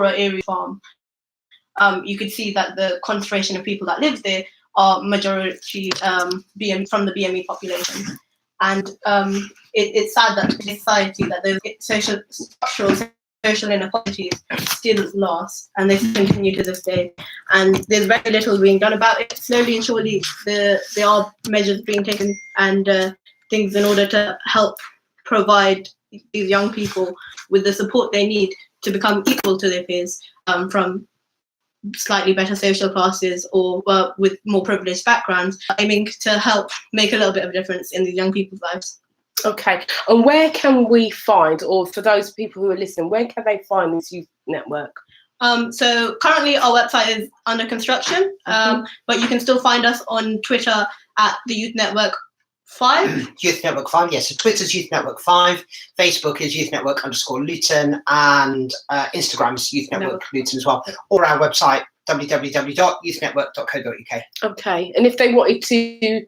area farm, you could see that the concentration of people that live there are majority from the BME population. And it's sad that in society that those structural social inequalities still last, and they continue to this day. And there's very little being done about it. Slowly and surely, there are measures being taken and things in order to help provide these young people with the support they need to become equal to their peers from slightly better social classes or with more privileged backgrounds, aiming to help make a little bit of a difference in these young people's lives. Okay, and where can we find, or for those people who are listening, where can they find this youth network? So currently our website is under construction, but you can still find us on Twitter at the Youth Network 5. Youth Network 5, yes. So Twitter's Youth Network 5, Facebook is Youth Network _Luton, and Instagram is Youth Network Luton as well. Or our website, www.youthnetwork.co.uk. Okay, and if they wanted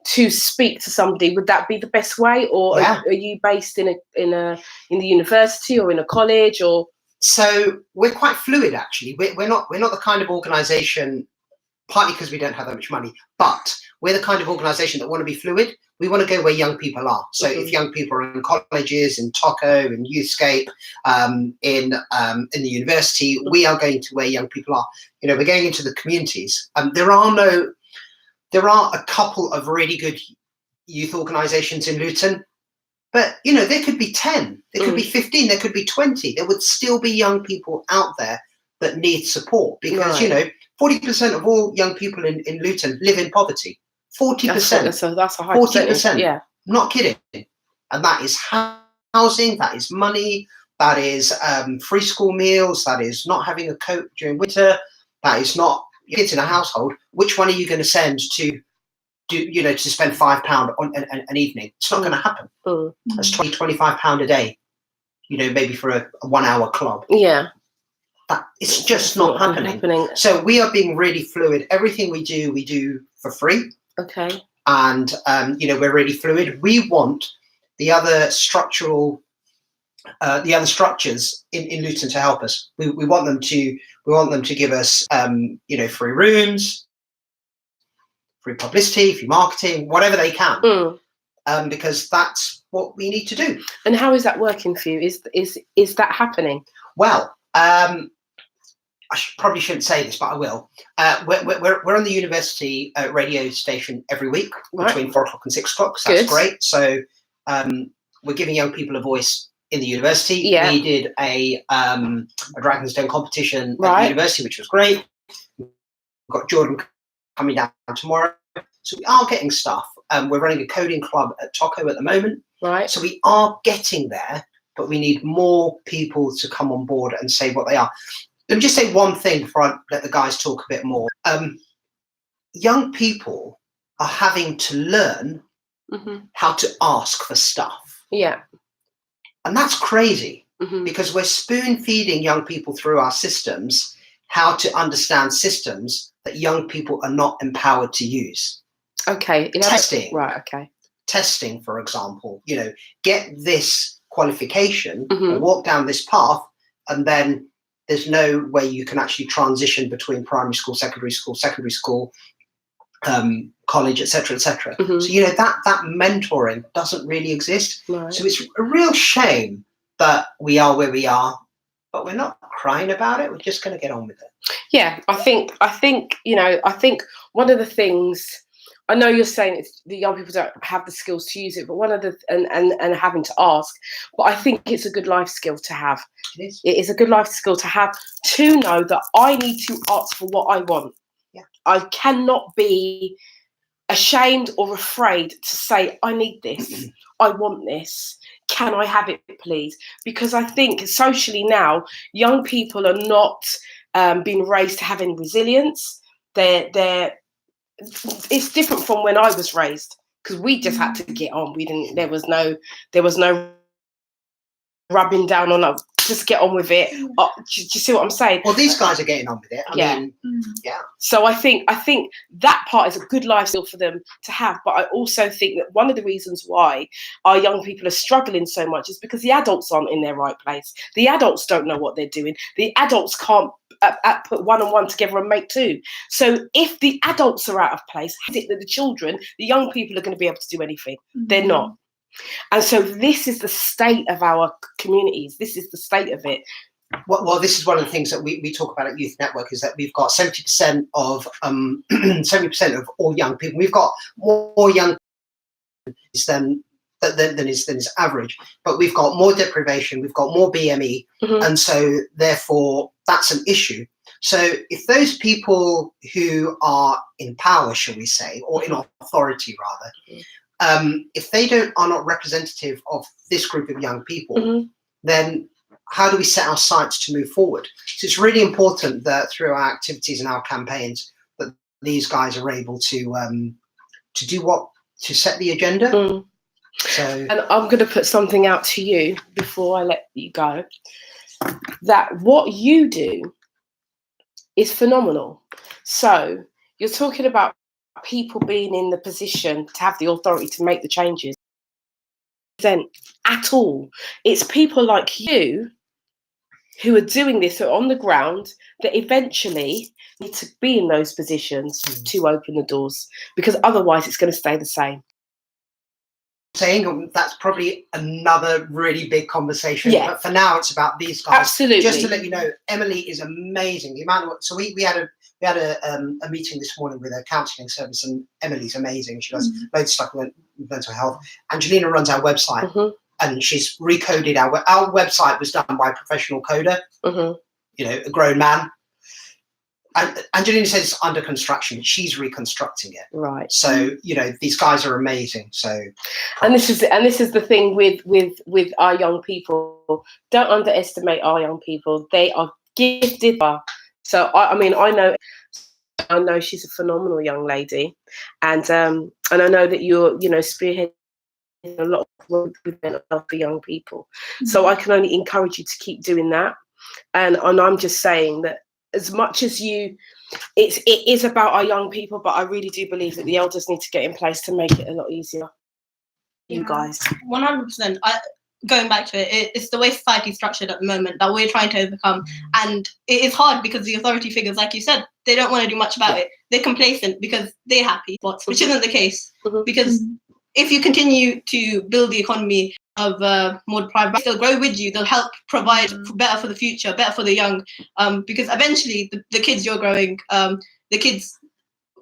to speak to somebody, would that be the best way, or are you based in the university or in a college, or? So we're quite fluid, actually. We're not the kind of organisation, partly because we don't have that much money, but we're the kind of organisation that want to be fluid. We want to go where young people are. So if young people are in colleges, in TOCO, in Youthscape, in the university, we are going to where young people are. You know, we're going into the communities. There are a couple of really good youth organisations in Luton, but, you know, there could be 10, there could be 15, there could be 20. There would still be young people out there that need support because, you know, 40% of all young people in Luton live in poverty. 40%. That's a high 40%. Yeah. Not kidding. And that is housing, that is money, that is free school meals, that is not having a coat during winter, that is not kids in a household. Which one are you going to send to spend £5 on an evening? It's not going to happen. That's £25 a day, you know, maybe for a 1 hour club. Yeah. It's just not happening. So we are being really fluid. Everything we do for free. Okay. And you know, we're really fluid. We want the other structures in Luton to help us. We want them to give us you know, free rooms, free publicity, free marketing, whatever they can. Because that's what we need to do. And how is that working for you? Is that happening? Well, I probably shouldn't say this, but I will. We're on the university radio station every week between 4 o'clock and 6 o'clock. So that's great. So we're giving young people a voice in the university. Yeah. We did a Dragonstone competition at the university, which was great. We've got Jordan coming down tomorrow. So we are getting stuff. We're running a coding club at TOCO at the moment. Right. So we are getting there, but we need more people to come on board and say what they are. Let me just say one thing before I let the guys talk a bit more. Young people are having to learn how to ask for stuff. Yeah. And that's crazy because we're spoon feeding young people through our systems how to understand systems that young people are not empowered to use. Okay. Testing. Right, okay. Testing, for example, you know, get this qualification or walk down this path, and then there's no way you can actually transition between primary school, secondary school, college, etc., etc. So, you know, that mentoring doesn't really exist. Right. So it's a real shame that we are where we are, but we're not crying about it. We're just going to get on with it. Yeah, I think, you know, I think one of the things, I know you're saying it's the young people don't have the skills to use it, but one of the and having to ask, but I think it's a good life skill to have. It is a good life skill to have, to know that I need to ask for what I want. Yeah. I cannot be ashamed or afraid to say, I need this, I want this. Can I have it, please? Because I think socially now, young people are not being raised to having resilience. It's different from when I was raised, because we just had to get on. We didn't. There was no rubbing down on just get on with it. Do you see what I'm saying? Well, these guys are getting on with it. I mean, yeah. So I think that part is a good life skill for them to have. But I also think that one of the reasons why our young people are struggling so much is because the adults aren't in their right place. The adults don't know what they're doing. The adults can't put one and one together and make two. So if the adults are out of place, is it that the children, the young people, are going to be able to do anything? They're not. And so this is the state of our communities. This is the state of it. Well, this is one of the things that we talk about at Youth Network, is that we've got 70% of 70% of all young people. We've got more young than is average, but we've got more deprivation, we've got more BME, and so therefore that's an issue. So if those people who are in power, shall we say, or in authority rather, if they are not representative of this group of young people, then how do we set our sights to move forward? So it's really important that through our activities and our campaigns that these guys are able to set the agenda. So, and I'm going to put something out to you before I let you go, that what you do is phenomenal. So you're talking about people being in the position to have the authority to make the changes. Then at all, it's people like you who are doing this, who are on the ground, that eventually need to be in those positions to open the doors, because otherwise it's going to stay the same. Saying that's probably another really big conversation, but for now it's about these guys. Absolutely. Just to let you know, Emily is amazing. The amount of, so we had a meeting this morning with a counselling service, and Emily's amazing. She does loads of stuff with mental health. Angelina runs our website, and she's recoded our website. Was done by a professional coder, you know, a grown man. And Angelina says it's under construction. She's reconstructing it. Right. So, you know, these guys are amazing. So, and this is the thing with our young people. Don't underestimate our young people. They are gifted. So I mean, I know she's a phenomenal young lady, and I know that you're, you know, spearheading a lot of work with mental health for young people. So I can only encourage you to keep doing that. And I'm just saying that, as much as it is about our young people, but I really do believe that the elders need to get in place to make it a lot easier. You guys. 100%. Going back to it, it's the way society's structured at the moment that we're trying to overcome. And it is hard because the authority figures, like you said, they don't want to do much about it. They're complacent because they're happy, which isn't the case. Because if you continue to build the economy of more deprived, they'll grow with you. They'll help provide better for the future, better for the young. Because eventually, the kids you're growing, the kids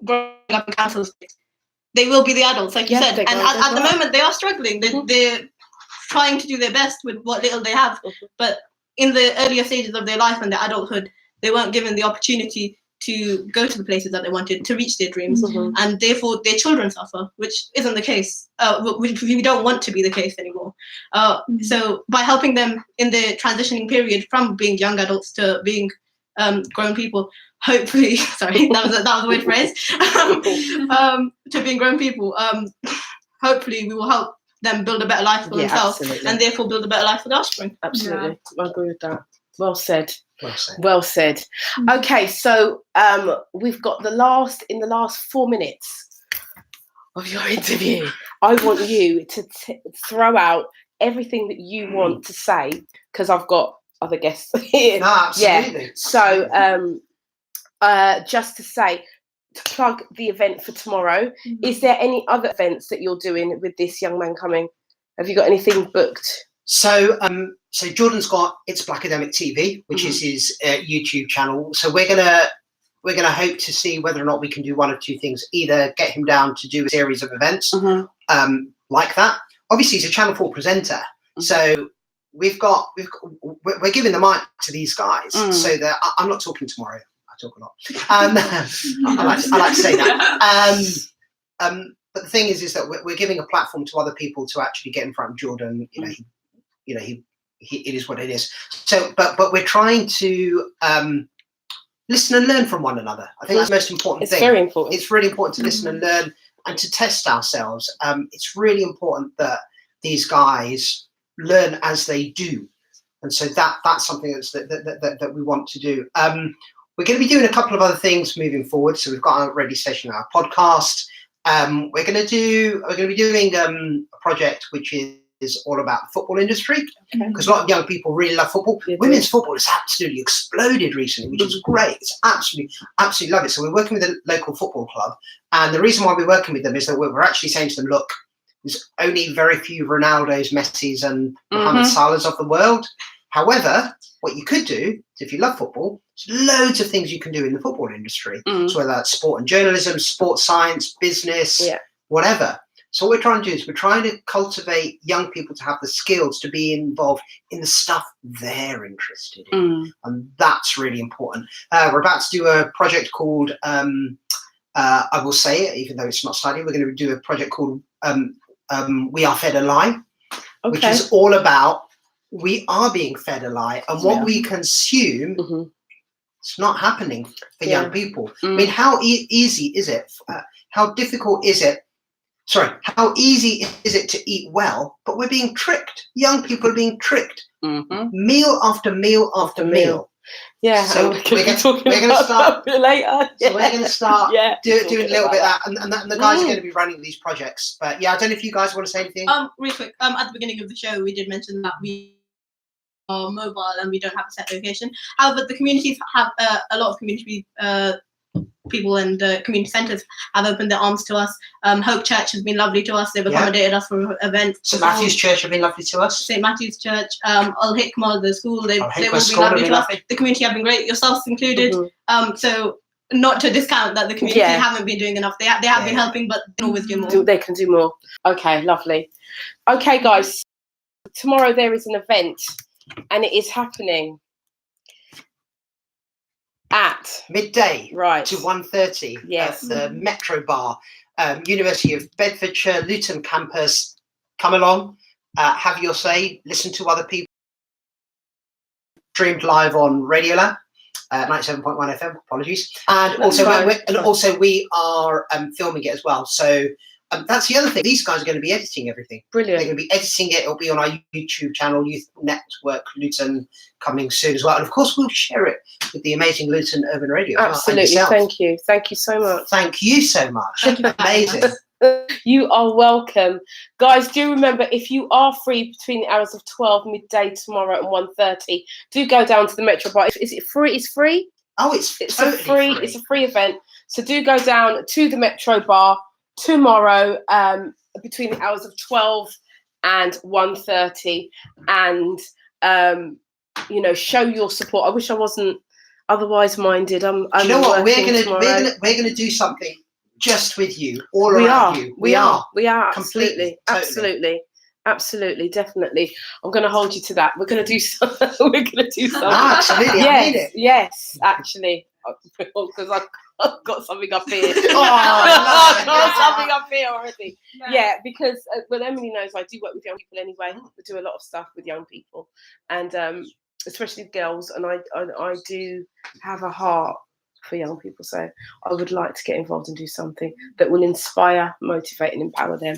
growing up in council estates, they will be the adults, like you said. And at the moment, they are struggling. They're trying to do their best with what little they have. But in the earlier stages of their life and their adulthood, they weren't given the opportunity to go to the places that they wanted, to reach their dreams, and therefore their children suffer, which isn't the case, which we don't want to be the case anymore. So by helping them in the transitioning period from being young adults to being grown people, hopefully, sorry, that was a weird phrase, to being grown people, hopefully we will help them build a better life for themselves, and therefore build a better life for their offspring. Absolutely, I agree with that. Well said. Well said. Well said. Okay, so we've got in the last 4 minutes of your interview, I want you to throw out everything that you want to say, because I've got other guests here. No, absolutely. Yeah. So just to say, to plug the event for tomorrow, is there any other events that you're doing with this young man coming? Have you got anything booked? So, so Jordan's got It's Blackademic TV, which is his YouTube channel. So we're gonna hope to see whether or not we can do one of two things: either get him down to do a series of events like that. Obviously, he's a Channel 4 presenter, so we're giving the mic to these guys. So that I'm not talking tomorrow. I talk a lot. I like to say that. But the thing is that we're giving a platform to other people to actually get in front of Jordan. He it is what it is. So, but we're trying to listen and learn from one another. I think that's the most important thing. It's very important. It's really important to listen and learn and to test ourselves. It's really important that these guys learn as they do. And so that's something that we want to do. We're going to be doing a couple of other things moving forward. So we've got our radio station, our podcast. We're going to be doing a project which is all about the football industry, because a lot of young people really love football. Women's football has absolutely exploded recently, which is great. It's absolutely love it. So we're working with a local football club, and the reason why we're working with them is that we're actually saying to them, look, there's only very few Ronaldos, Messis, and Mohamed Salahs of the world. However, what you could do, if you love football, there's loads of things you can do in the football industry. So whether that's sport and journalism, sports science, business, whatever. So what we're trying to do is we're trying to cultivate young people to have the skills to be involved in the stuff they're interested in. And that's really important. We're about to do a project called, I will say it, even though it's not studied, we're going to do a project called We Are Fed a Lie, which is all about we are being fed a lie, and what we consume, it's not happening for young people. I mean, how easy is it? How difficult is it? Sorry, how easy is it to eat well? But we're being tricked. Young people are being tricked, meal after meal after meal. Yeah, so we're going to start later. So we're going to start doing a little bit of that, and the guys are going to be running these projects. But yeah, I don't know if you guys want to say anything. Real quick. At the beginning of the show, we did mention that we are mobile and we don't have a set location. However, the communities have a lot of community people and community centres have opened their arms to us. Hope Church has been lovely to us. They've accommodated us for events. St Matthew's Church have been lovely to us. St Matthew's Church, Al Hikmah, the school, they will be lovely to us. The community have been great, yourselves included. So not to discount that the community haven't been doing enough. They have been helping, but they can always do more. They can do more. Okay, lovely. Okay, guys. Tomorrow there is an event, and it is happening at midday, right, to 1:30. Yes, at the Metro Bar, University of Bedfordshire, Luton campus. Come along, have your say, listen to other people. Streamed live on Radiolab, 97.1 FM. Apologies, and also we are filming it as well. So. That's the other thing. These guys are going to be editing everything. Brilliant. They're going to be editing it. It'll be on our YouTube channel, Youth Network Luton, coming soon as well. And of course, we'll share it with the amazing Luton Urban Radio. Absolutely. Thank you. Thank you so much. Thank you so much. Amazing. You are welcome. Guys, do remember, if you are free between the hours of 12 midday tomorrow and 1:30, do go down to the Metro Bar. Is it free? It's free? Oh, it's totally free. It's a free event. So do go down to the Metro Bar tomorrow between the hours of 12 and 1:30, and show your support. I wish I wasn't otherwise minded. I'm you know what, we're gonna do something just with you, all around you. We are absolutely, absolutely, definitely. I'm going to hold you to that. We're going to do something. Absolutely. Yes, actually, because I've got something up here. I've got something up here already. No. Yeah, because Emily knows I do work with young people anyway. We do a lot of stuff with young people, and especially girls. And I do have a heart for young people, so I would like to get involved and do something that will inspire, motivate, and empower them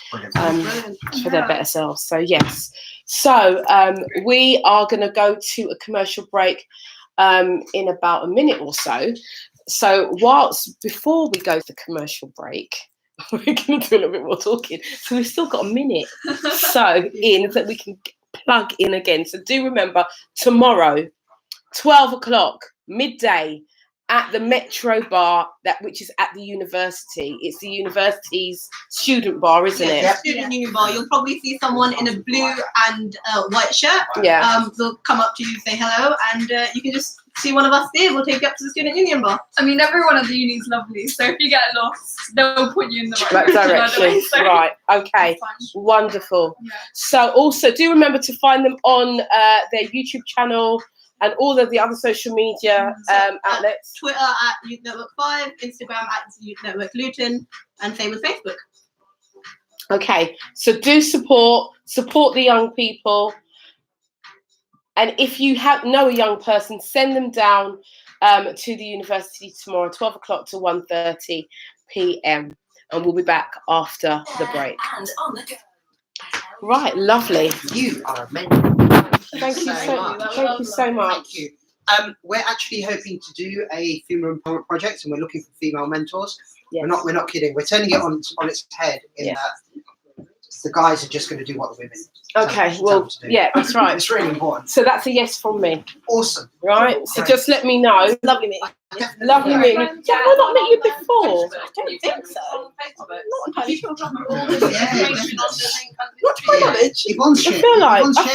for their better selves. So yes. So we are going to go to a commercial break in about a minute or so. So before we go to the commercial break, we're going to do a little bit more talking. So we've still got a minute that we can plug in again. So do remember, tomorrow, 12 o'clock, midday, at the Metro Bar, which is at the university. It's the university's student bar, isn't it? Yeah, student union bar. You'll probably see someone in a blue and white shirt. Yeah. They'll come up to you, say hello, and you can just see one of us there. We'll take you up to the student union bar. I mean, everyone at the uni is lovely, so if you get lost, they'll put you in the right direction. So right. Okay. Wonderful. Yeah. So also do remember to find them on their YouTube channel and all of the other social media outlets. Twitter at Youth Network 5, Instagram at Youth Network Luton, and same with Facebook. Okay, so do support the young people. And if you know a young person, send them down to the university tomorrow, 12 o'clock to 1:30 p.m. And we'll be back after the break. And on the go. Right, lovely. You are amazing. Thank you so so much. much. Thank you so much. Thank you. We're actually hoping to do a female empowerment project, and we're looking for female mentors. Yes. We're not kidding. We're turning it on its head in Yes. that the guys are just going to do what the women Okay, tell well, them to do. yeah, that's right. It's really important. So that's a yes from me, Awesome. right? So Great. just let me know. Lovely meeting. Definitely. Lovely meeting you. Have I not met you before? I don't think so. Not entirely sure. Not to my knowledge. Yvonne's I shared. feel like Yvonne's shared.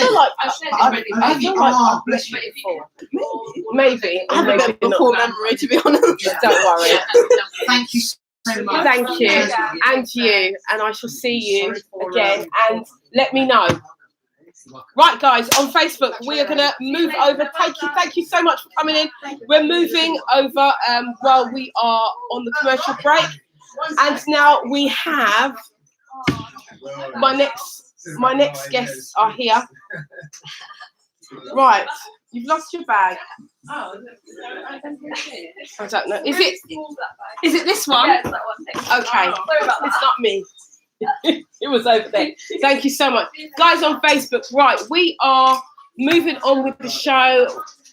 I feel like I've bless met you. you before. Maybe. I have a bit of a poor memory, to be honest. Don't worry. Thank you so much. Thank you, and you, and I shall see you again. And let me know. Right, guys, on Facebook, we are going to move over. Thank you so much for coming in. We're moving over while we are on the commercial break, and now we have my next guests are here. Right, you've lost your bag. I don't know. Is it this one? Yeah, it's that one. Okay, Sorry about that. it's not me. It was over there. Thank you so much, guys on Facebook. Right, we are moving on with the show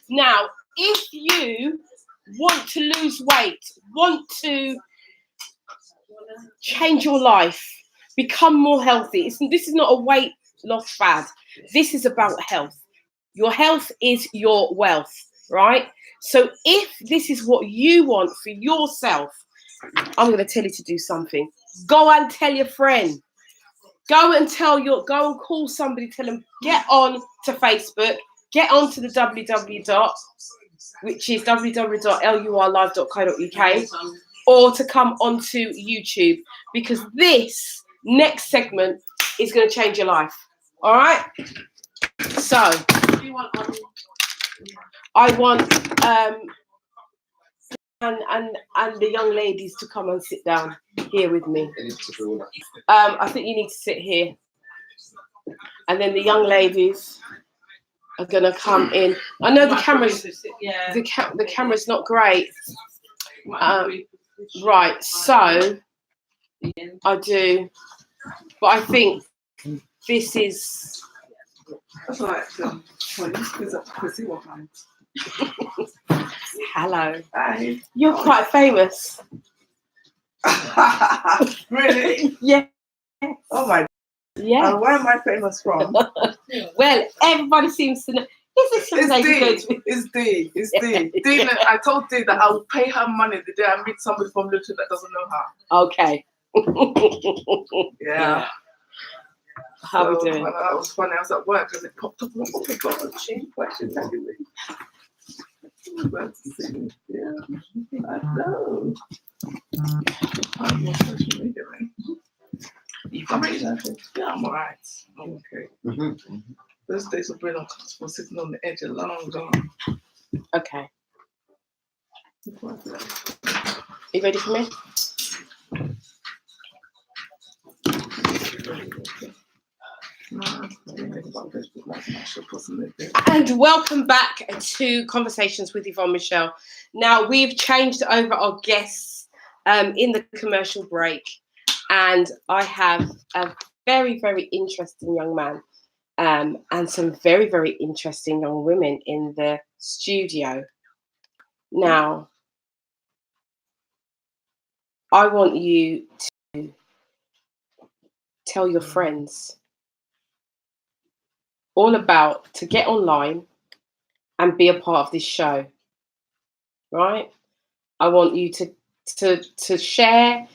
now. If you want to lose weight, want to change your life, become more healthy, this is not a weight loss fad. This is about health. Your health is your wealth, right? So if this is what you want for yourself, I'm going to tell you to do something. Go and tell your friend. Go and call somebody, tell them, get on to Facebook, get on to the which is www.lurlive.co.uk, or to come onto YouTube, because this next segment is going to change your life. All right? So, I want and the young ladies to come and sit down here with me. I think you need to sit here, and then the young ladies are gonna come in. I know the camera's not great. Right, so I do, but I think this is. Hello. Hi. You're quite famous. Really? Yeah. Oh my. Yeah. Where am I famous from? Well, everybody seems to know. Is this young lady good? It's Dee. It's Dee. Dee. I told Dee that I will pay her money the day I meet somebody from Luton that doesn't know her. Okay. Yeah. How we doing? That was funny. I was at work and it popped up. Oh my God, she questioned everything. Yeah, I know. I'm on social media, right? I'm alright. I'm okay. Those days of being uncomfortable, sitting on the edge are long gone. Okay. You ready for me? And welcome back to Conversations with Yvonne Michele. Now, we've changed over our guests in the commercial break, and I have a very, very interesting young man and some very, very interesting young women in the studio. Now, I want you to tell your friends all about to get online and be a part of this show, right? I want you to share,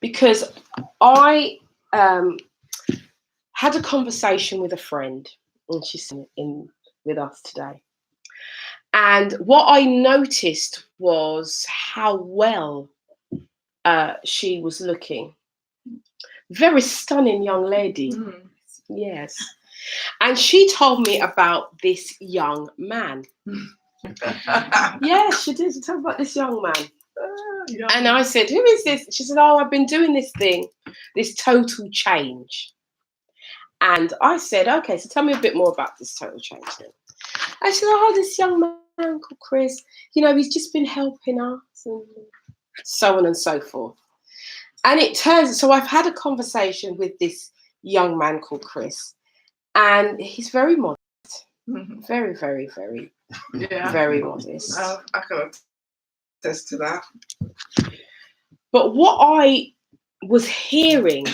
because I had a conversation with a friend, and she's in with us today. And what I noticed was how well she was looking. Very stunning young lady. Yes. And she told me about this young man. Yeah, she did. She told me about this young man. And I said, who is this? She said, oh, I've been doing this thing, this total change. And I said, okay, so tell me a bit more about this total change then. And she said, oh, this young man called Chris, he's just been helping us and so on and so forth. And it turns, so I've had a conversation with this young man called Chris. And he's very modest, Mhm. very, very, very, Yeah. very modest. I can attest to that. But what I was hearing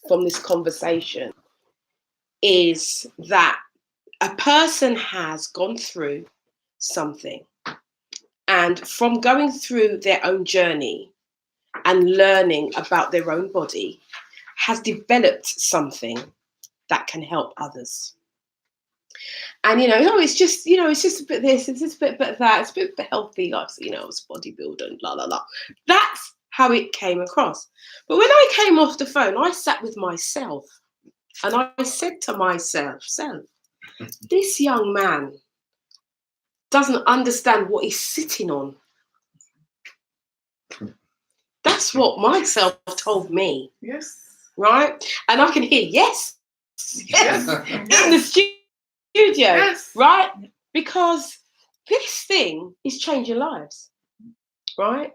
from this conversation is that a person has gone through something, and from going through their own journey and learning about their own body has developed something that can help others. And it's just a bit this, it's just a bit that, it's a bit healthy, like it's bodybuilding, blah blah blah. That's how it came across. But when I came off the phone, I sat with myself and I said to myself, this young man doesn't understand what he's sitting on. That's what myself told me. Yes. Right? And I can hear yes in the studio. Yes. Right? Because this thing is changing lives. Right?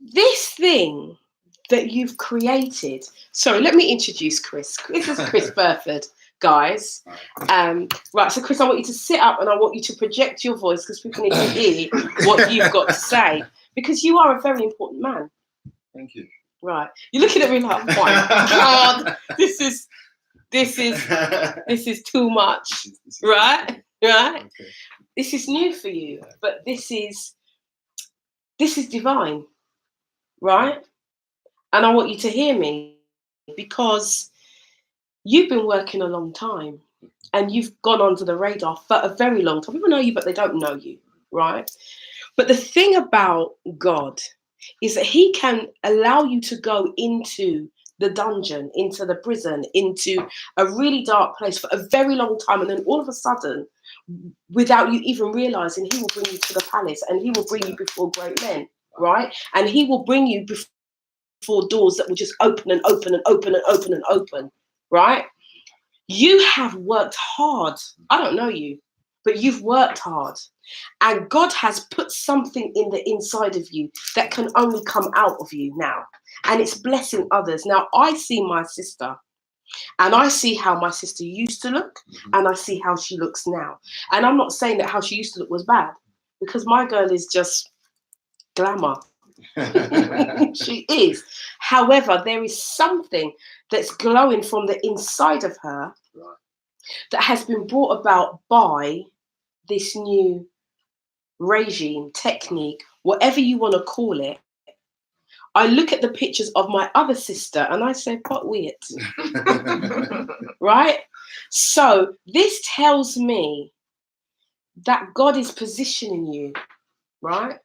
This thing that you've created. Sorry, let me introduce Chris. This is Chris Burford, guys. Right, so Chris, I want you to sit up and I want you to project your voice because people need to hear what you've got to say. Because you are a very important man. Thank you. Right. You're looking at me like, oh my God, this is too much. Right? Right? Okay. This is new for you, but this is divine. Right? And I want you to hear me because you've been working a long time and you've gone under the radar for a very long time. People know you, but they don't know you, right? But the thing about God is that he can allow you to go into the dungeon, into the prison, into a really dark place for a very long time. And then all of a sudden, without you even realizing, he will bring you to the palace and he will bring you before great men, right? And he will bring you before doors that will just open and open and open and open and open, right? You have worked hard. I don't know you, but you've worked hard. And God has put something in the inside of you that can only come out of you now. And it's blessing others. Now, I see my sister and I see how my sister used to look and I see how she looks now. And I'm not saying that how she used to look was bad because my girl is just glamour. She is. However, there is something that's glowing from the inside of her that has been brought about by this new regime, technique, whatever you want to call it. I look at the pictures of my other sister and I say, what weird. Right? So this tells me that God is positioning you, right?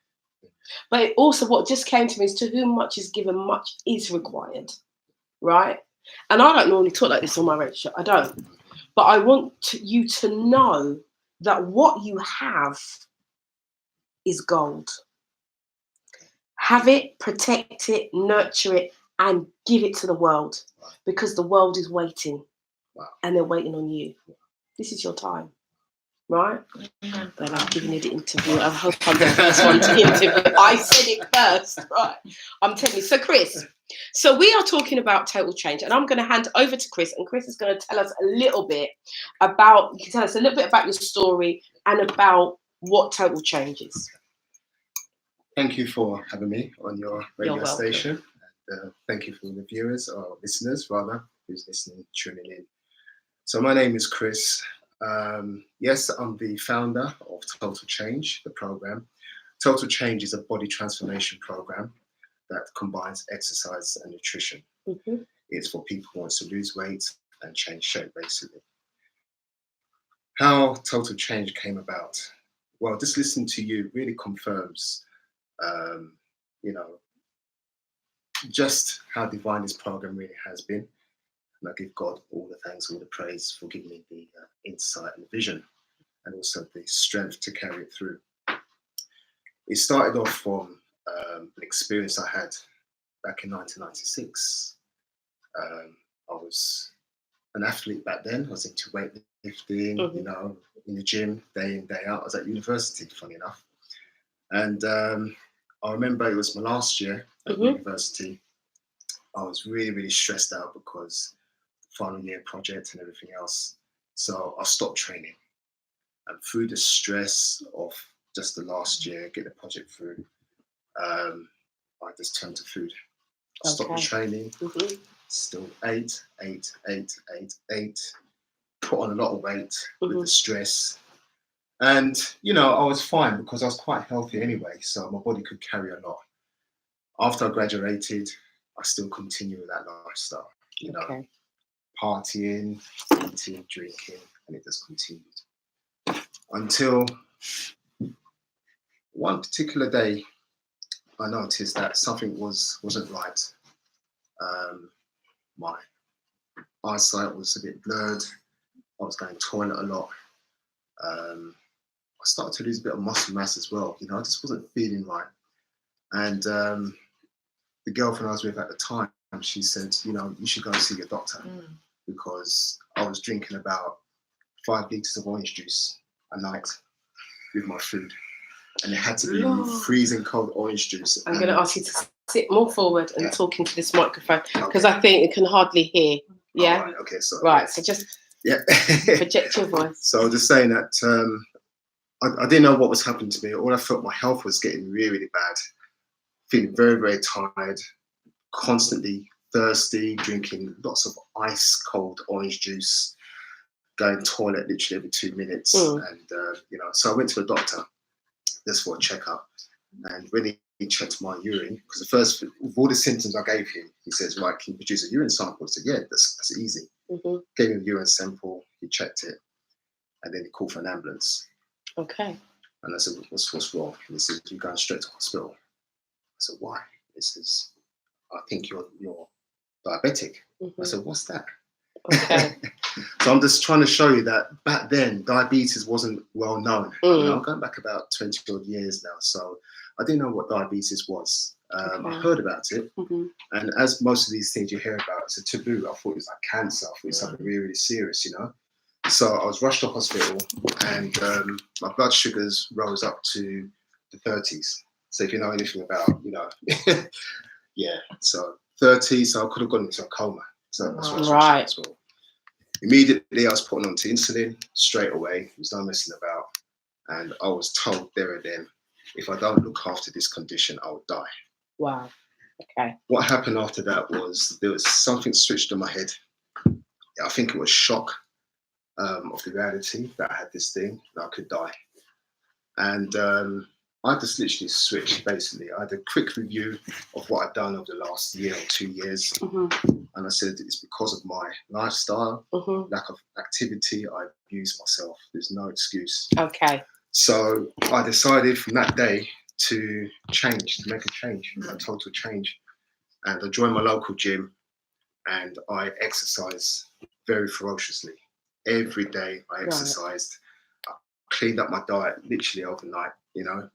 But it also, what just came to me is to whom much is given, much is required, right? And I don't normally talk like this on my radio show. I don't. But I want you to know that what you have is gold. Have it, protect it, nurture it, and give it to the world because the world is waiting and they're waiting on you. This is your time, right? But I'm giving you the interview. I hope I'm the first one to interview. I said it first, right? I'm telling you. So, Chris, so we are talking about total change, and I'm going to hand over to Chris, and Chris is going to tell us a little bit about, you can tell us a little bit about your story and about what total change is. Thank you for having me on your radio You're station. And, thank you for the viewers or listeners, rather, who's listening, tuning in. So my name is Chris. Yes, I'm the founder of Total Change, the program. Total Change is a body transformation program that combines exercise and nutrition. Mm-hmm. It's for people who want to lose weight and change shape, basically. How Total Change came about? Well, just listening to you really confirms just how divine this program really has been. And I give God all the thanks, all the praise for giving me the insight and vision and also the strength to carry it through. It started off from an experience I had back in 1996. I was an athlete back then. I was into weightlifting, in the gym, day in, day out. I was at university, funny enough. And I remember it was my last year at university. I was really, really stressed out because final year project and everything else. So I stopped training. And through the stress of just the last year, get the project through, I just turned to food. I stopped the training, still ate, put on a lot of weight with the stress. And, you know, I was fine because I was quite healthy anyway, so my body could carry a lot. After I graduated, I still continue with that lifestyle, you know, partying, eating, drinking, and it just continued. Until one particular day, I noticed that something wasn't right. My eyesight was a bit blurred. I was going to the toilet a lot. I started to lose a bit of muscle mass as well. You know, I just wasn't feeling right. And the girlfriend I was with at the time, she said, you know, you should go and see your doctor because I was drinking about 5 litres of orange juice a night with my food. And it had to be freezing cold orange juice. I'm going to ask you to sit more forward and talk into this microphone because I think it can hardly hear. Yeah? Right, okay, so. Right, so just project your voice. So I was just saying that I didn't know what was happening to me. All I felt, my health was getting really, really bad. Feeling very, very tired, constantly thirsty, drinking lots of ice cold orange juice, going to the toilet literally every 2 minutes. And, you know, so I went to the doctor just for a checkup. And when he checked my urine, because the first, with all the symptoms I gave him, he says, right, can you produce a urine sample? I said, yeah, that's easy. Gave him a urine sample, he checked it, and then he called for an ambulance. Okay. And I said, what's wrong? And he said, you're going straight to hospital. I said, why? He says, I think you're diabetic. I said, what's that? Okay. So I'm just trying to show you that back then, diabetes wasn't well known. You know, I'm going back about 20 odd years now. So I didn't know what diabetes was. I heard about it. And as most of these things you hear about, it's a taboo. I thought it was like cancer. I thought it was something really, really serious, you know. So I was rushed to hospital and my blood sugars rose up to the 30s. So if you know anything about, you know, yeah, so 30, so I could have gone into a coma. So that's what I was rushed to hospital. Immediately I was put onto insulin straight away. There was no messing about. And I was told there and then, if I don't look after this condition, I will die. Wow. Okay. What happened after that was there was something switched in my head. I think it was shock of the reality that I had this thing, that I could die. And I just literally switched, basically. I had a quick review of what I'd done over the last year or 2 years. And I said, it's because of my lifestyle, lack of activity, I abuse myself. There's no excuse. Okay. So I decided from that day to change, to make a change, a total change. And I joined my local gym and I exercise very ferociously. Every day I exercised. I cleaned up my diet literally overnight, you know,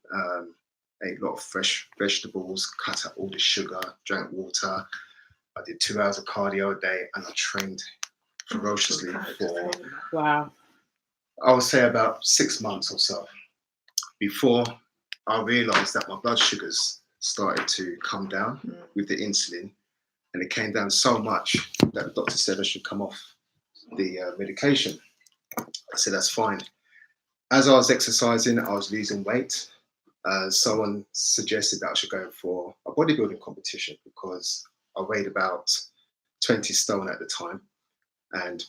ate a lot of fresh vegetables, cut out all the sugar, drank water. I did 2 hours of cardio a day and I trained ferociously for, I would say about 6 months or so before I realized that my blood sugars started to come down with the insulin, and it came down so much that the doctor said I should come off the medication. I said, that's fine. As I was exercising, I was losing weight. Someone suggested that I should go for a bodybuilding competition because I weighed about 20 stone at the time. And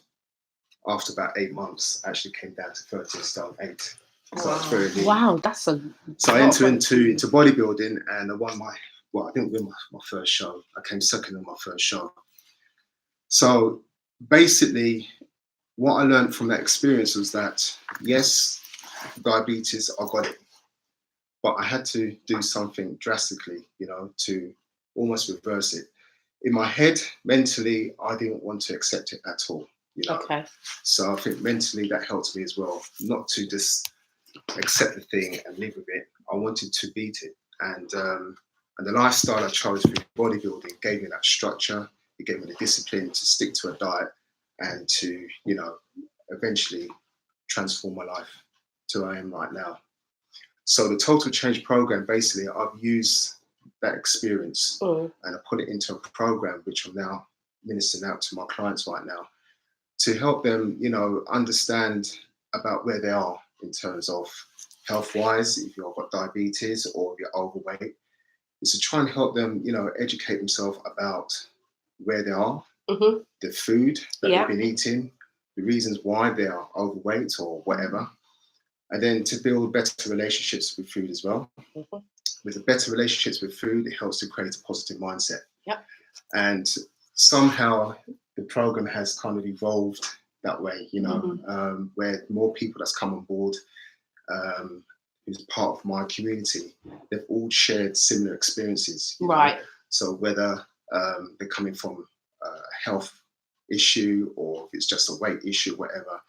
after about 8 months, I actually came down to 13 stone 8. So it's very lean. Wow, that's a. So I entered into bodybuilding and I won I didn't win my first show. I came second in my first show. So basically, what I learned from that experience was that, yes, diabetes, I got it. But I had to do something drastically, you know, to almost reverse it. In my head, mentally, I didn't want to accept it at all, you know. Okay. So I think mentally that helped me as well, not to just accept the thing and live with it. I wanted to beat it. And the lifestyle I chose with bodybuilding gave me that structure. It gave me the discipline to stick to a diet and to, you know, eventually transform my life to where I am right now. So the Total Change program, basically, I've used that experience and I put it into a program which I'm now ministering out to my clients right now. to help them, you know, understand about where they are in terms of health-wise, if you've got diabetes or if you're overweight, is to try and help them, you know, educate themselves about where they are, the food that they've been eating, the reasons why they are overweight or whatever, and then to build better relationships with food as well. With the better relationships with food, it helps to create a positive mindset. And somehow the program has kind of evolved that way, you know, where more people that's come on board, who's part of my community, they've all shared similar experiences. You know? So whether they're coming from a health issue or if it's just a weight issue, whatever,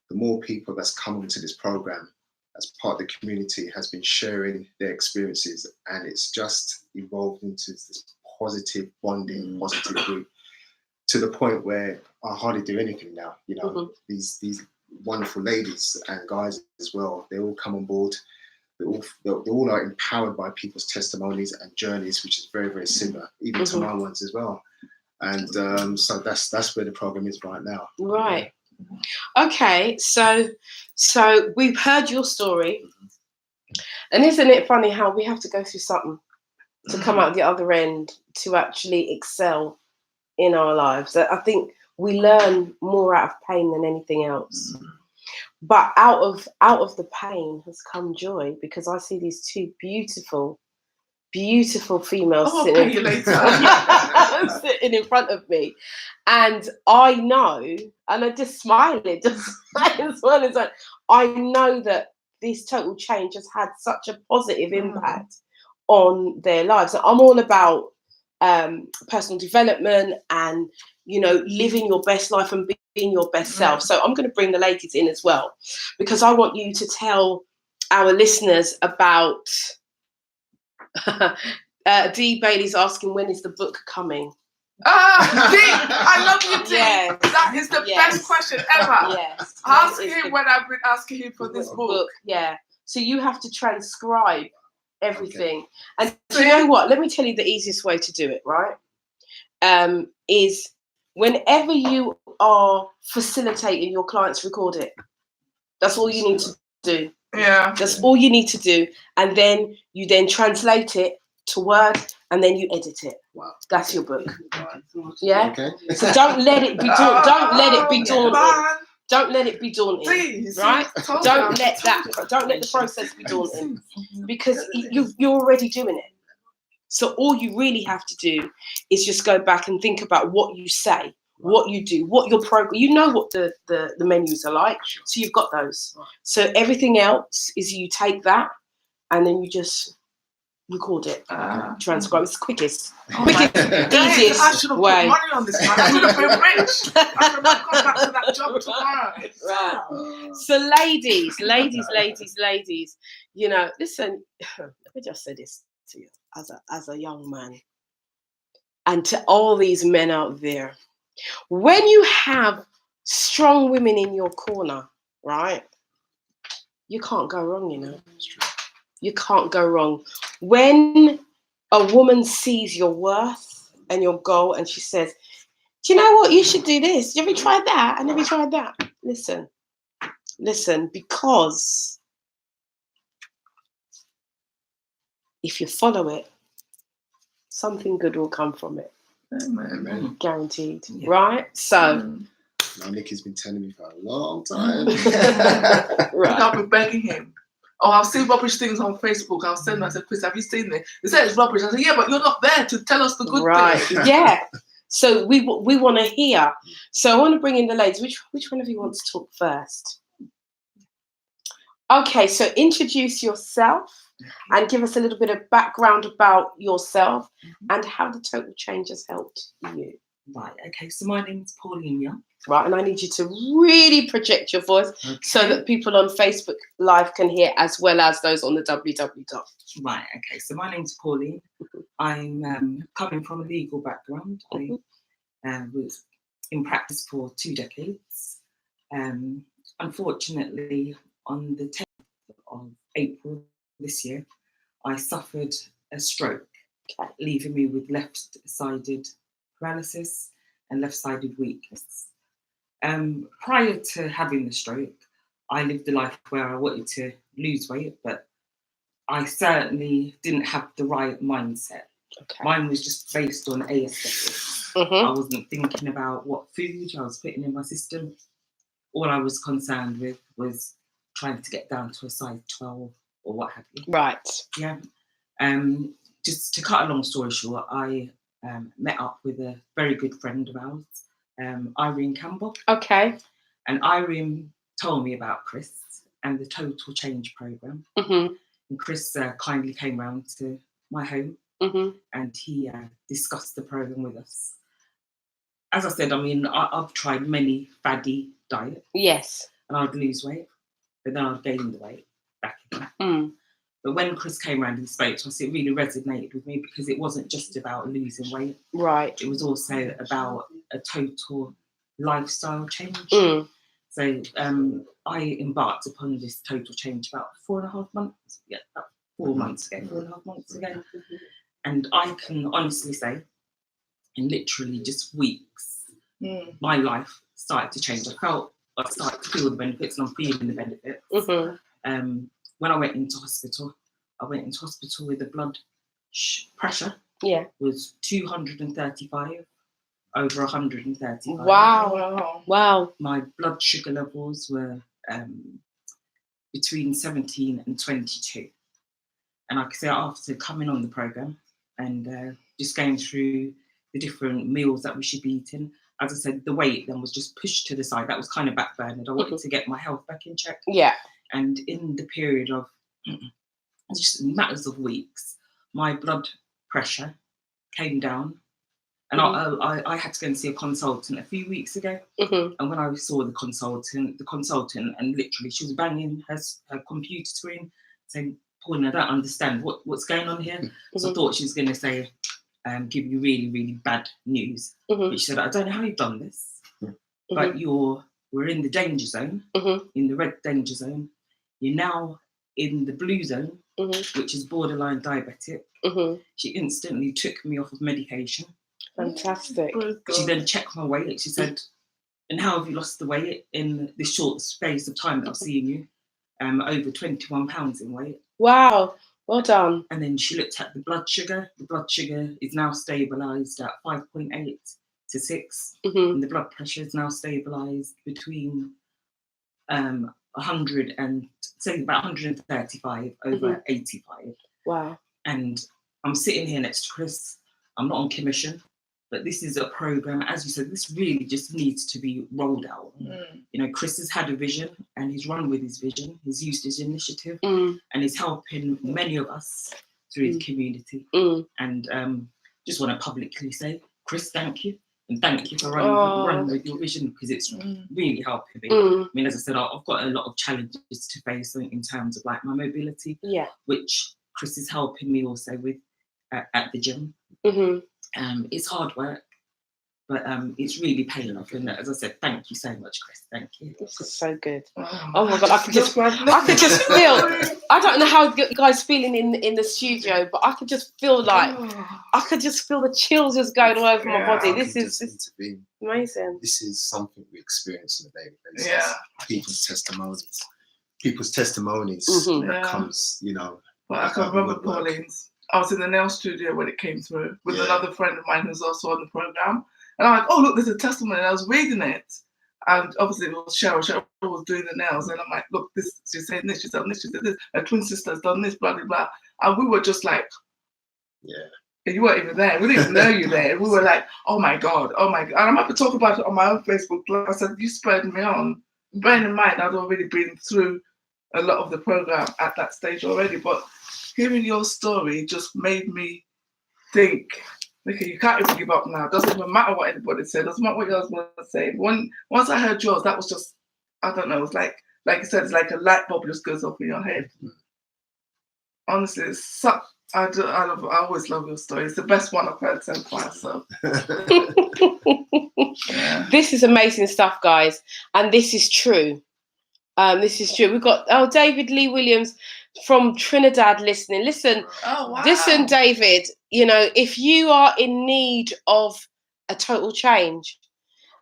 the more people that's come into this program as part of the community has been sharing their experiences, and it's just evolved into this positive bonding, positive group, to the point where I hardly do anything now. You know, these wonderful ladies and guys as well, they all come on board. They all are empowered by people's testimonies and journeys, which is very, very similar, even to my ones as well. And so that's where the program is right now. Right. Okay. So we've heard your story, and isn't it funny how we have to go through something to come out the other end to actually excel in our lives? I think we learn more out of pain than anything else. But out of the pain has come joy, because I see these two beautiful females sitting in front of me, and I know, and I just smiling, I know that this total change has had such a positive impact on their lives. I'm all about personal development and, you know, living your best life and being your best self. So I'm going to bring the ladies in as well, because I want you to tell our listeners about Dee Bailey's asking, when is the book coming? Dee, I love you, Dee. Yes. That is the best question ever. Yes. Ask him when I've been asking him for this book. Yeah. So you have to transcribe everything. And do you know what? Let me tell you the easiest way to do it, right? Is whenever you are facilitating your clients, record it. That's all you need to do. Yeah. That's all you need to do. And then you translate it to Word, and then you edit it. Wow. That's your book. Yeah. Okay. So don't let it be daunting. Don't let it be daunting. Please, right? Don't let the process be daunting, because you're already doing it. So all you really have to do is just go back and think about what you say, what you do, what your program. You know what the menus are like, so you've got those. So everything else is you take that and then you just record it, transcribe. It's the quickest, easiest I should have way. put money on this, man. I should have been rich. I should have gone back to that job tomorrow. Right. So ladies, you know, listen, let me just say this to you as a young man, and to all these men out there. When you have strong women in your corner, right, you can't go wrong, you know. You can't go wrong. When a woman sees your worth and your goal and she says, do you know what? You should do this. Have you tried that? And have you tried that? Listen, because if you follow it, something good will come from it. Amen. Guaranteed. Yeah. Right? So. Now Nikki's been telling me for a long time. Right. I've been begging him. Oh, I've seen rubbish things on Facebook. I'll send him. I said, Chris, have you seen it? He said it's rubbish. I said, yeah, but you're not there to tell us the good things. Yeah. So we want to hear. So I want to bring in the ladies. Which one of you wants to talk first? Okay, so introduce yourself and give us a little bit of background about yourself and how the total change has helped you. Right, okay, so my name's Pauline Young. Right, and I need you to really project your voice so that people on Facebook Live can hear, as well as those on the www. Right, okay, so my name's Pauline. I'm coming from a legal background. I was in practice for 2 decades. Unfortunately, on the 10th of April this year, I suffered a stroke, leaving me with left-sided paralysis and left-sided weakness. Prior to having the stroke, I lived a life where I wanted to lose weight, but I certainly didn't have the right mindset. Okay. Mine was just based on aesthetics. I wasn't thinking about what food I was putting in my system. All I was concerned with was trying to get down to a size 12 or what have you. Right. Yeah. Just to cut a long story short, I met up with a very good friend of ours, Irene Campbell. Okay. And Irene told me about Chris and the Total Change program. And Chris kindly came round to my home and he discussed the program with us. As I said, I mean, I've tried many faddy diets. Yes. And I'd lose weight, but then I'd gain the weight back again. But when Chris came around and spoke to us, it really resonated with me because it wasn't just about losing weight. Right. It was also about a total lifestyle change. So I embarked upon this total change about 4.5 months. Yeah, about 4 months ago, 4.5 months ago. And I can honestly say, in literally just weeks, my life started to change. I started to feel the benefits, and I'm feeling the benefits. When I went into hospital with the blood pressure. Yeah. Was 235 over 135. Wow. Wow. My blood sugar levels were between 17 and 22. And I could say after coming on the program and just going through the different meals that we should be eating, as I said, the weight then was just pushed to the side. That was kind of backburnered. I wanted to get my health back in check. Yeah. And in the period of just matters of weeks, my blood pressure came down. And I had to go and see a consultant a few weeks ago. And when I saw the consultant, and literally she was banging her computer screen saying, Pauline, I don't understand what's going on here. So I thought she was going to say, give you really, really bad news. But she said, I don't know how you've done this, but we're in the danger zone, in the red danger zone. You're now in the blue zone, which is borderline diabetic. She instantly took me off of medication. Fantastic. She then checked my weight. She said, and how have you lost the weight in this short space of time that I've seen you? Over 21 pounds in weight. Wow. Well done. And then she looked at the blood sugar. The blood sugar is now stabilised at 5.8 to 6. And the blood pressure is now stabilised between 100 and say about 135 over 85. Wow. And I'm sitting here next to Chris. I'm not on commission, but this is a program, as you said, this really just needs to be rolled out. You know, Chris has had a vision and he's run with his vision. He's used his initiative and he's helping many of us through the community. And just want to publicly say, Chris, thank you. And thank you for running with your vision, because it's really helping me. I mean, as I said, I've got a lot of challenges to face in terms of like my mobility, which Chris is helping me also with at the gym. It's hard work, but it's really paying off. And as I said, thank you so much, Chris. Thank you. This is so good. Oh my God, I could just feel. I don't know how you guys feeling in the studio, but I could just feel like I could just feel the chills just going all over my body. This is amazing. This is something we experience on a daily basis. People's testimonies that comes, you know. Well, I can remember Pauline's. I was in the nail studio when it came through with another friend of mine who's also on the program. And I'm like, oh, look, there's a testimony. And I was reading it. And obviously it was Cheryl. Cheryl was doing the nails. And I'm like, look, this, she's saying this, she's done this, she said this. Her twin sister's done this, blah, blah, blah. And we were just like, and you weren't even there. We didn't even know you there. We were like, oh my God. And I'm happy to talk about it on my own Facebook. Like I said, you spurred me on. Bearing in mind, I'd already been through a lot of the program at that stage already. But hearing your story just made me think, okay, you can't even give up now. It doesn't even matter what anybody said. It doesn't matter what your husband said. Once I heard yours, that was just, I don't know, it was like you said, it's like a light bulb just goes off in your head. Honestly, it's such, I always love your story. It's the best one I've heard so far. So. This is amazing stuff, guys. And this is true. This is true. We've got David Lee Williams from Trinidad listening. Listen, listen, David. You know, if you are in need of a total change,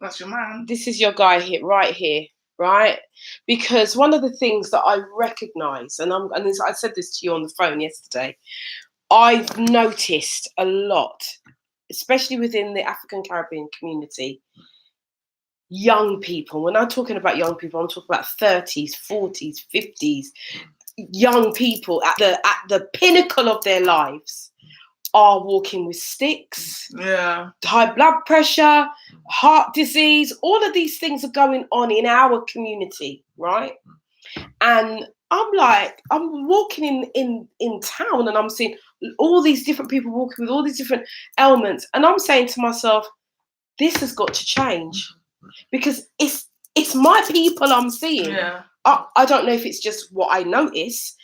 That's your man. This is your guy here, right here, right? Because one of the things that I recognise, I said this to you on the phone yesterday, I've noticed a lot, especially within the African Caribbean community, young people. When I'm talking about young people, I'm talking about 30s, 40s, 50s. Young people at the pinnacle of their lives are walking with sticks, high blood pressure, heart disease. All of these things are going on in our community, right? And I'm walking in town, and I'm seeing all these different people walking with all these different ailments, and I'm saying to myself, this has got to change, because it's my people I'm seeing. Yeah. I don't know if it's just what I notice,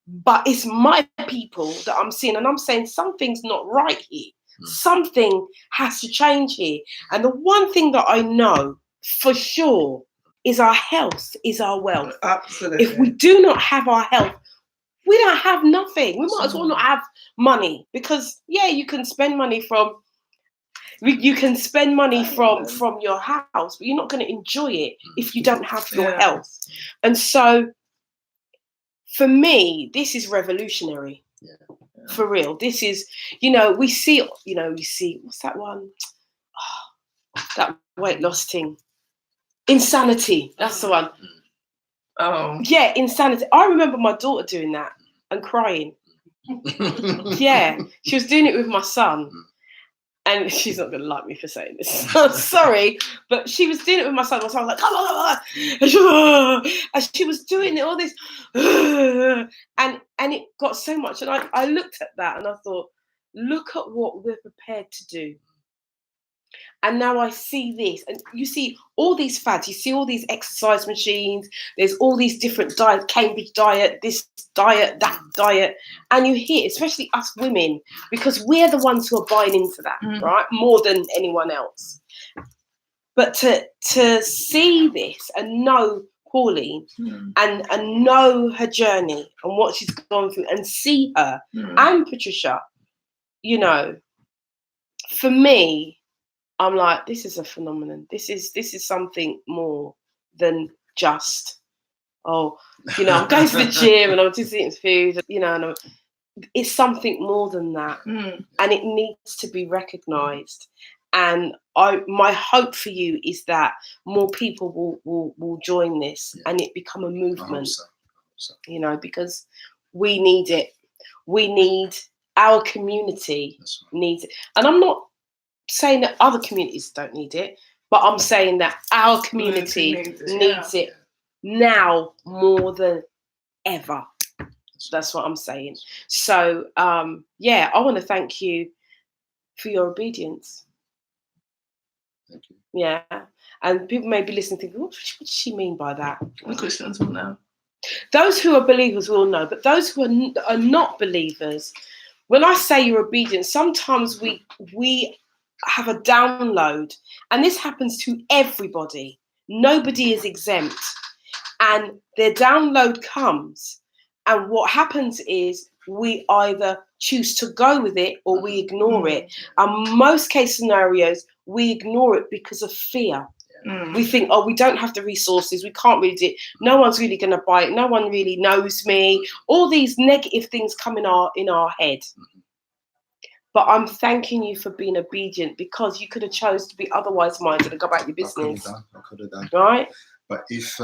but it's my people that I'm seeing, and I'm saying something's not right here. Something has to change here. And the one thing that I know for sure is our health is our wealth. Absolutely. If we do not have our health, we don't have nothing. We might as well not have money, because you can spend money from your house, but you're not going to enjoy it if you don't have your health. And so for me, this is revolutionary. For real. This is, we see, what's that one? That weight loss thing. Insanity. That's the one. Oh. Yeah, insanity. I remember my daughter doing that and crying. Yeah, she was doing it with my son. And she's not going to like me for saying this. Sorry, but she was doing it with my son. My son was like, come on. And she was doing all this. And it got so much. And I looked at that and I thought, look at what we're prepared to do. And now I see this, and you see all these fads, you see all these exercise machines, there's all these different diets, Cambridge diet, this diet, that diet, and you hear, especially us women, because we're the ones who are buying into that, right? More than anyone else. But to see this and know Pauline and know her journey and what she's gone through, and see her and Patricia, for me, I'm like, this is a phenomenon. This is something more than just, I'm going to the gym and I'm just eating food, and it's something more than that. And it needs to be recognised. And my hope for you is that more people will join this and it become a movement, because we need it. We need, our community needs it. And I'm not saying that other communities don't need it, but I'm saying that our community needs it now more than ever. That's what I'm saying. So I want to thank you for your obedience. Thank you. Yeah, and people may be listening thinking, what does she mean by that? The Christians will know. Those who are believers will know, but those who are not believers, when I say you're obedient, sometimes we have a download, and this happens to everybody. Nobody is exempt, and their download comes, and what happens is we either choose to go with it or we ignore it. And most case scenarios, we ignore it because of fear. We think, we don't have the resources, we can't really do it, no one's really going to buy it, no one really knows me. All these negative things come in our head. But I'm thanking you for being obedient, because you could have chose to be otherwise minded and go about your business. I could have done. Right? But if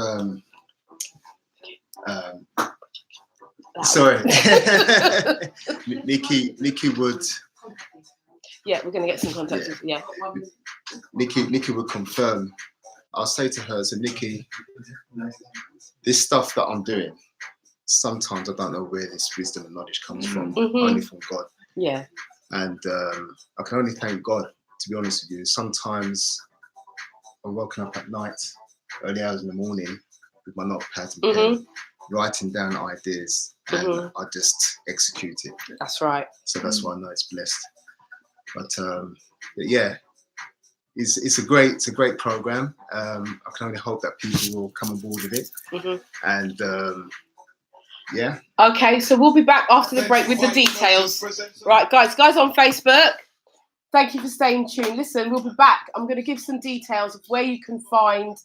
sorry, Nikki would. Yeah, we're going to get some contact. Yeah. Nikki would confirm. I'll say to her, so Nikki, this stuff that I'm doing, sometimes I don't know where this wisdom and knowledge comes from. Only from God. Yeah. And I can only thank God, to be honest with you. Sometimes I'm woken up at night, early hours in the morning, with my notepad and pen, writing down ideas, and I just execute it. That's right. So that's why I know it's blessed. But yeah, it's a great program. I can only hope that people will come on board with it. And yeah. Okay, so we'll be back after the break with the details. Right, guys on Facebook, Thank you for staying tuned. Listen, we'll be back. I'm going to give some details of where you can find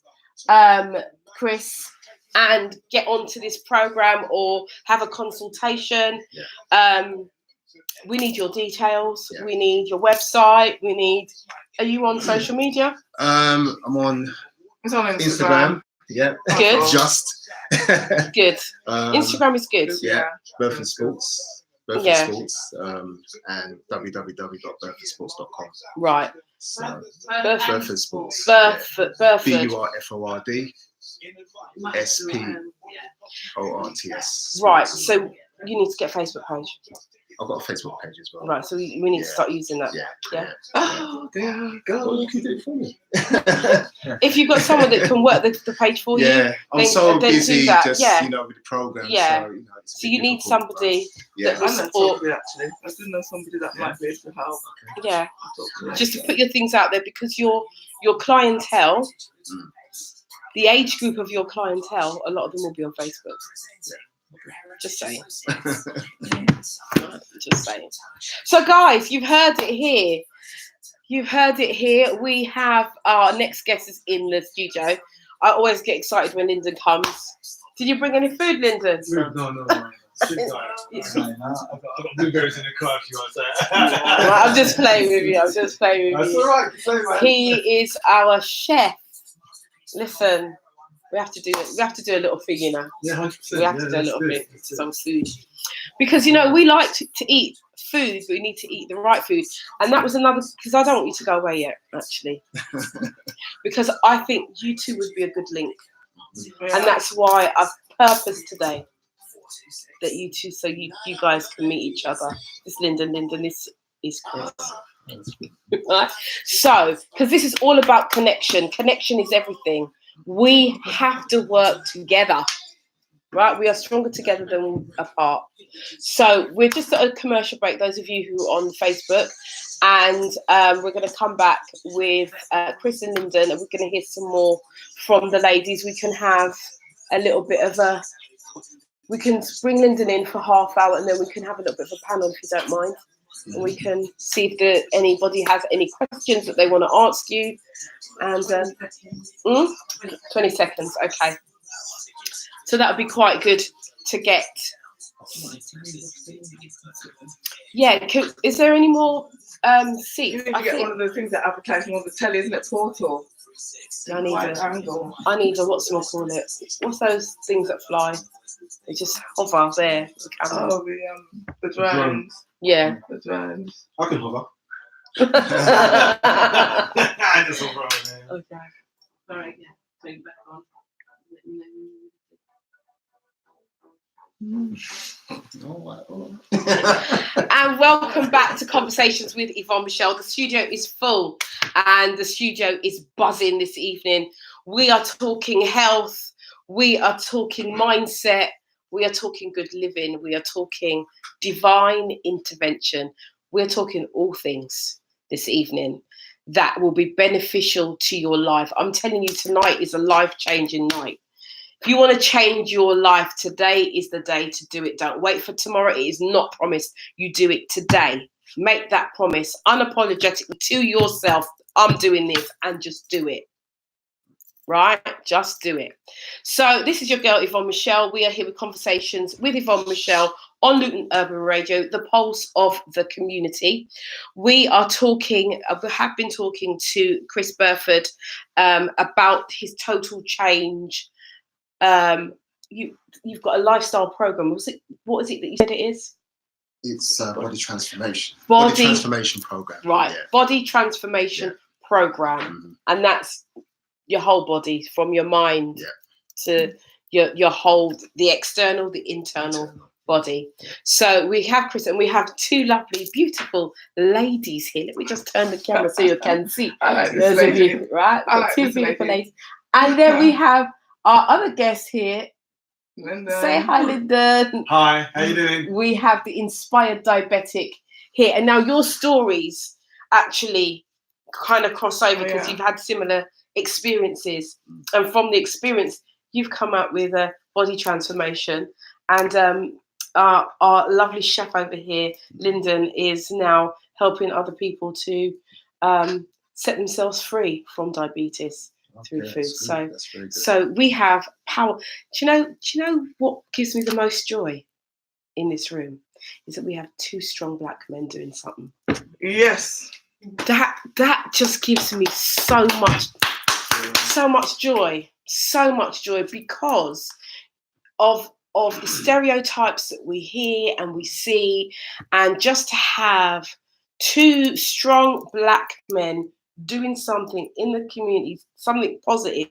Chris and get onto this program or have a consultation. We need your details. We need your website. We need. Are you on social media? I'm on. It's on Instagram. Yeah. Good. Just. Good. Instagram is good. Yeah. Burford Sports. Burford Sports. And www.burfordsports.com. Right. So, Burford. Burford Sports. Burford. BURFORD SPORTS. Right. So you need to get a Facebook page. I've got a Facebook page as well. Right. So we need to start using that. Yeah. Oh, Girl, you can do it for me. If you've got someone that can work the page for you, I'm so then busy do that. just with the program. Yeah. So, So you need somebody that will I know support. somebody actually. I do know somebody that might be able to help. Yeah. Just to put your things out there, because your clientele, the age group of your clientele, a lot of them will be on Facebook. Just saying. Just saying. So guys, you've heard it here. You've heard it here. We have our next guest is in the studio. I always get excited when Lyndon comes. Did you bring any food, Lyndon? No. I've got blueberries in the car if you want to say. I'm just playing with you. That's all right. Play, man. He is our chef. Listen, we have to do it. We have to do a little thing, you know. Yeah, 100%. We have to do a little bit some food, because we like to eat food, but we need to eat the right food. And that was another, because I don't want you to go away yet, actually, because I think you two would be a good link, and that's why I've purposed today that you two, so you guys can meet each other. This Lyndon, this is Chris. Right? So, because this is all about connection. Connection is everything. We have to work together, right? We are stronger together than apart. So we're just at a commercial break, those of you who are on Facebook, and we're going to come back with Chris and Lyndon, and we're going to hear some more from the ladies. We can have a little bit of we can bring Lyndon in for half hour, and then we can have a little bit of a panel, if you don't mind. And we can see if anybody has any questions that they want to ask you. And 20 seconds, okay. So that would be quite good to get. Yeah, is there any more seats? You need to get one of those things that advertising on the telly, isn't it? Portal. I need a call it. What's those things that fly? They just hover there. The drones. Yeah. The drones. I can hover. I just hover, man. Okay. All right, yeah. Take it back on. And welcome back to Conversations with Yvonne Michele. The studio is full and the studio is buzzing this evening. We are talking health, we are talking mindset, we are talking good living, we are talking divine intervention. We're talking all things this evening that will be beneficial to your life. I'm telling you, tonight is a life-changing night. If you want to change your life, today is the day to do it. Don't wait for tomorrow. It is not promised. You do it today. Make that promise unapologetically to yourself. I'm doing this, and just do it. Right? Just do it. So this is your girl, Yvonne Michele. We are here with Conversations with Yvonne Michele on Luton Urban Radio, the pulse of the community. We are talking, we have been talking to Chris Burford about his total change. You've got a lifestyle program. What is it that you said it is? It's body transformation. Body transformation program. Right. Yeah. Body transformation program. Mm-hmm. And that's your whole body, from your mind to your whole, the external, the internal body. So we have Chris, and we have two lovely, beautiful ladies here. Let me just turn the camera so you can see. I like this lady. Right? Two beautiful ladies. And then we have our other guest here. Lyndon. Say hi, Lyndon. Hi, how you doing? We have the inspired diabetic here. And now your stories actually kind of cross over because you've had similar experiences. And from the experience, you've come out with a body transformation. And our lovely chef over here, Lyndon, is now helping other people to set themselves free from diabetes through food. That's good. That's very good. So we have power. Do you know what gives me the most joy in this room is that we have two strong black men doing something. Yes. That just gives me so much joy, because of the stereotypes that we hear and we see, and just to have two strong black men doing something in the community, something positive,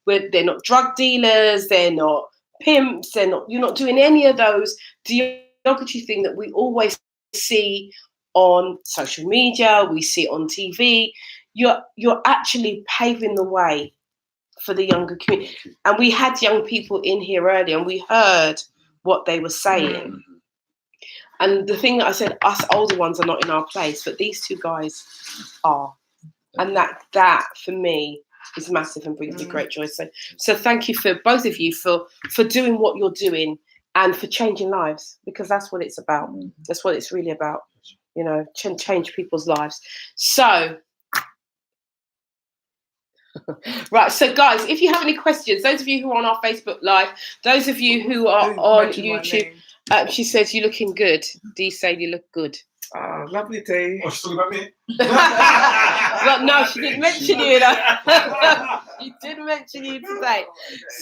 where they're not drug dealers, they're not pimps, you're not doing any of those derogatory thing that we always see on social media, we see on TV. You're actually paving the way for the younger community. And we had young people in here earlier, and we heard what they were saying. And the thing that I said, us older ones are not in our place, but these two guys are. And that for me is massive and brings me great joy. So thank you for both of you for doing what you're doing and for changing lives, because that's what it's about. That's what it's really about. You know, change people's lives. So, right. So, guys, if you have any questions, those of you who are on our Facebook Live, those of you who are on YouTube, she says, you're looking good. Dee say you look good. Ah, lovely day. Oh, she's talking about me? Well, no, she didn't mention you. She didn't mention you today.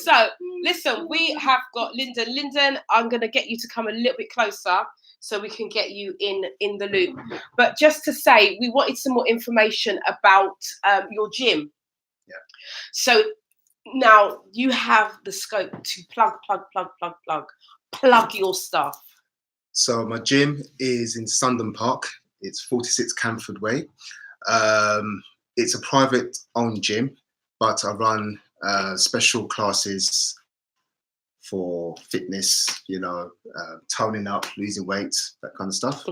So, listen, we have got Lyndon. Lyndon, I'm going to get you to come a little bit closer so we can get you in the loop. But just to say, we wanted some more information about your gym. Yeah. So now you have the scope to plug your stuff. So my gym is in Sundon Park. It's 46 Camford Way. It's a private owned gym, but I run special classes for fitness, toning up, losing weight, that kind of stuff.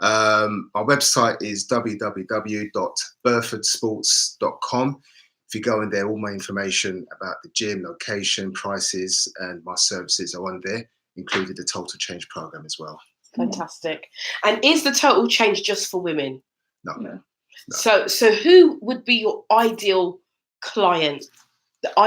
Our website is www.burfordsports.com. If you go in there, all my information about the gym, location, prices, and my services are on there, including the Total Change program as well. Fantastic. And is the Total Change just for women? No. So who would be your ideal client